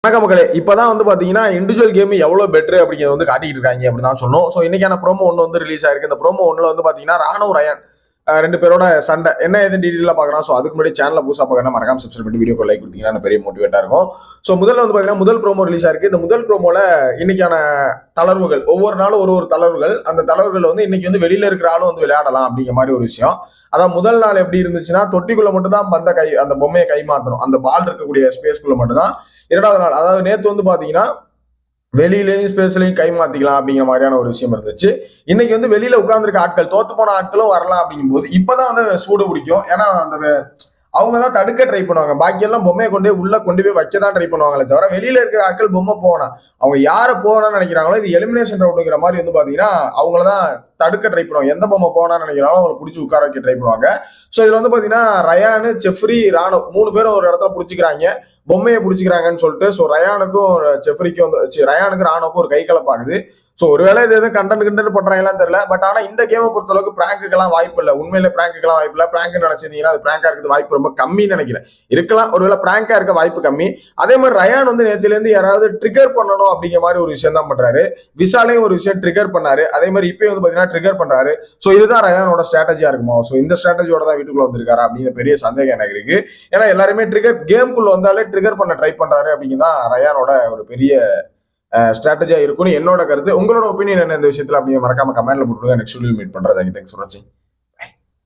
வணக்கம் மக்களே. இப்பதான் பாத்தீங்கன்னா இண்டிவிஜுவல் கேம் எவ்வளவு பெட்டர் அப்படிங்கிறத காட்டிட்டு இருக்காங்க அப்படின்னு தான் சொன்னோம். ஸோ இன்னைக்கான ப்ரோமோ ஒன்று ரிலீஸ் ஆயிருக்கு. இந்த ப்ரோமோ ஒன்றுல பாத்தீங்கன்னா ராணுவ ரயான் ரெண்டு பேரோட சண்டை என்ன ஏதுன்னு டீட்டெயிலாக பார்க்கலாம். ஸோ அதுக்கு முன்னாடி சேனலை புதுசாக பார்க்கணும் மறக்காம சப்ஸ்கிரைப் பண்ணி வீடியோ லைக் கொடுத்தீங்கன்னா பெரிய மோட்டிவேட்டா இருக்கும். ஸோ முதல்ல பாத்தீங்கன்னா முதல் ப்ரோமோ ரிலீஸ் ஆயிருக்கு. இந்த முதல் ப்ரோமோல இன்னைக்கான தளர்வுகள் ஒவ்வொரு நாளும் ஒரு தளர்வுகள். அந்த தளர்வுகள் இன்னைக்கு வெளியில இருக்கிற ஆளும் விளையாடலாம் அப்படிங்கிற மாதிரி ஒரு விஷயம். அதான் முதல் நாள் எப்படி இருந்துச்சுன்னா தொட்டிக்குள்ள மட்டும் தான் பந்த கை அந்த பொம்மையை கை மாத்தணும். அந்த பால் இருக்கக்கூடிய ஸ்பேஸ்க்குள்ள மட்டும் தான். இரண்டாவது நாள் அதாவது நேத்து பாத்தீங்கன்னா வெளியிலையும் ஸ்பேஸ்லையும் கை மாத்திக்கலாம் அப்படிங்கிற மாதிரியான ஒரு விஷயம் இருந்துச்சு. இன்னைக்கு வெளியில உட்கார்ந்துருக்க ஆட்கள் தோத்து போன ஆட்களும் வரலாம் அப்படிங்கும் போது இப்பதான் சூடு பிடிக்கும். ஏன்னா அந்த அவங்க தான் தடுக்க ட்ரை பண்ணுவாங்க. பாக்கி எல்லாம் பொம்மையை உள்ள கொண்டு போய் வைக்க தான் ட்ரை பண்ணுவாங்களே தவிர வெளியில இருக்கிற ஆட்கள் பொம்மை போனா அவங்க யாரை போகணும்னு நினைக்கிறாங்களோ இது எலிமினேஷன் ரவுண்டுங்கிற மாதிரி பாத்தீங்கன்னா அவங்களதான் தடுக்க ட்ரை பண்ணுவாங்க. எந்த பொம்மை போனான்னு நினைக்கிறாங்களோ அவங்களை பிடிச்சி உட்கார வைக்க ட்ரை பண்ணுவாங்க. ஸோ இதுல பாத்தீங்கன்னா ரயானு ஜெஃப்ரி ராணோ 3 பேரும் ஒரு இடத்துல பிடிச்சிக்கிறாங்க. பொம்மையை பிடிச்சிக்கிறாங்கன்னு சொல்லிட்டு ஸோ ரயானுக்கும் ஜெஃப்ரிக்கும் ரயானுக்கு ராணுக்கும் ஒரு கை கலப்பாகுது. ஸோ ஒருவேளை இது எதுவும் கண்டென்ட் பண்றாங்களான்னு தெரியல. பட் ஆனா இந்த கேமை பொறுத்த அளவுக்கு பிராங்குக்கெல்லாம் வாய்ப்பு இல்லை. உண்மையில பிராங்குக்கெல்லாம் வாய்ப்பு இல்லை. பிராங்க் நினைச்சிருந்தீங்கன்னா அது பிராங்கா இருக்கிறது வாய்ப்பு ரொம்ப கம்மின்னு நினைக்கிறேன். இருக்கலாம், ஒருவேளை பிராங்கா இருக்க வாய்ப்பு கம்மி. அதே மாதிரி ரயான் நேத்துல இருந்து யாராவது ட்ரிகர் பண்ணணும் அப்படிங்கிற மாதிரி ஒரு விஷயம் தான் பண்றாரு. விசாலையும் ஒரு விஷயம் ட்ரிகர் பண்ணாரு. அதே மாதிரி இப்பயும் பாத்தீங்கன்னா ட்ரிகர் பண்றாரு. ஸோ இதுதான் ரயானோட ஸ்ட்ராட்டஜியா இருக்குமா? ஸோ இந்த ஸ்ட்ராட்டஜியோட தான் வீட்டுக்குள்ள வந்திருக்காரு அப்படிங்கிற பெரிய சந்தேகம் எனக்கு இருக்கு. ஏன்னா எல்லாருமே ட்ரிகர் கேமுக்குள்ள வந்தாலே ட்ரிகர் பண்ண ட்ரை பண்றாரு அப்படிங்கிறதான் ரயானோட ஒரு பெரிய ஸ்ட்ராட்டஜியா இருக்கும்னு என்னோட கருத்து. உங்களோட ஒப்பீனியன் என்ன இந்த விஷயத்துல அப்படிங்கிற மறக்காம கமெண்ட்ல போட்டுருங்க. நெக்ஸ்ட் வீடியோ மீட் பண்றேன். தேங்க்ஸ் ஃபார் வாட்சிங்.